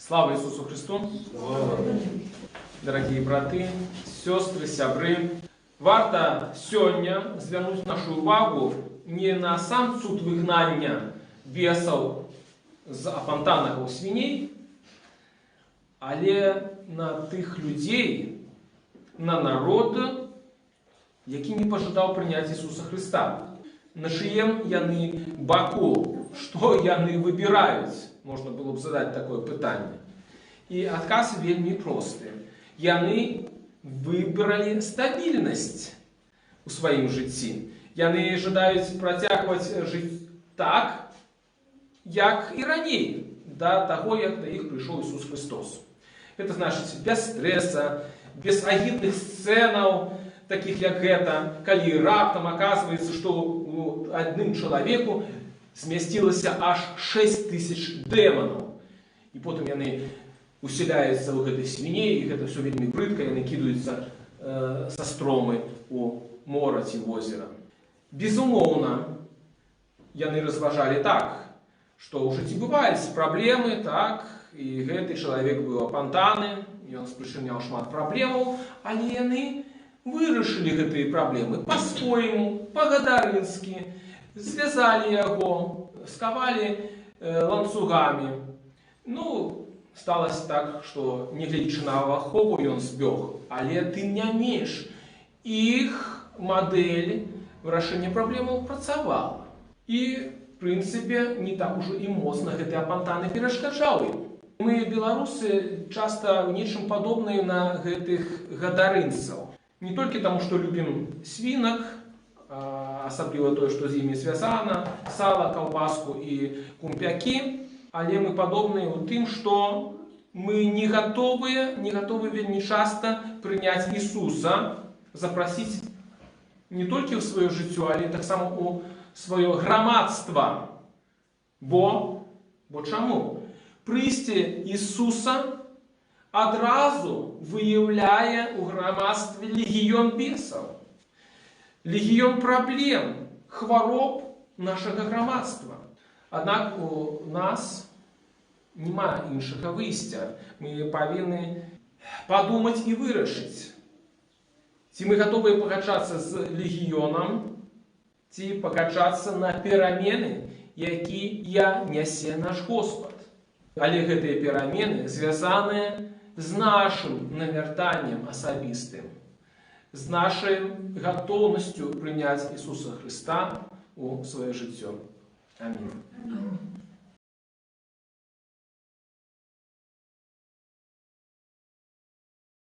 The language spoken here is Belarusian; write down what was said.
Слава Иисусу Христу! Дорогие браты, сестры, сябры, варта сёння звярнуць нашу увагу не на сам цуд выгнання бесаў з апантанага ў свіней, але на тых людзей, на народ, які не пажадаў прыняць Ісуса Христа. На чыем яны баку, што яны выбіраюць? Можна было б задаць такое пытанне. І адказ вельмі просты. Яны выбралі стабільнасць у сваім жыцці. Яны жадаюць працягваць жыць так, як і раней, да таго, як да іх прыйшоў Ісус Христос. Это значыць без стрэса, без агідных сцэнаў, таких як гэта, калі раптам аказваецца, што у адным чалавеку змясцілася аж 6000 дэманаў. І потым яны уселяюцца ў гэтай свіней, і гэта все вельмі брыдка, яны кідаюцца са стромы у мора ці возера. Безумоўна, яны разважалі так, што ў жыцці бываюць праблемы, так, і гэты чалавек быў апантаны, ён спрычыняў шмат праблемаў, але яны вырашылі гэтыя праблемы па-свойму, па-гадарынскі, звязалі яго, скавалі ланцугамі. Ну, сталася так, што, нягледзячы на ахову, ён збег. Але тым не менш, іх мадэль вырашэння праблемаў працавала. І, в прынцыпе, не так ужо і моцна гэты апантаны перашкаджаў ім. Мы, беларусы, часта ў нечым падобныя на гэтых гадарынцаў. Не толькі таму, што любім свінак, асабліва тое, што з імі звязана, сала, каўбаску і кумпякі, але мы падобныя ў тым, што мы не гатовы вельмі часта прыняць Ісуса, запрасіць не толькі ў сваё жыццё, але таксама ў сваё грамадства. Бо чаму? Прыйсце Ісуса адразу выяўляе ў грамадстве легіён бесаў, легіён праблем, хвароб нашага грамадства. Аднак у нас няма іншага выйсця. Мы павінны падумаць і вырашыць, ці мы гатовыя пагаджацца з легіёнам, ці пагаджацца на перамены, якія нясе наш Господ. Але гэтыя перамены звязаныя з нашым навяртаннем асабістым, з нашай гатоўнасцю прыняць Ісуса Христа у сваё жыццё. Амінь.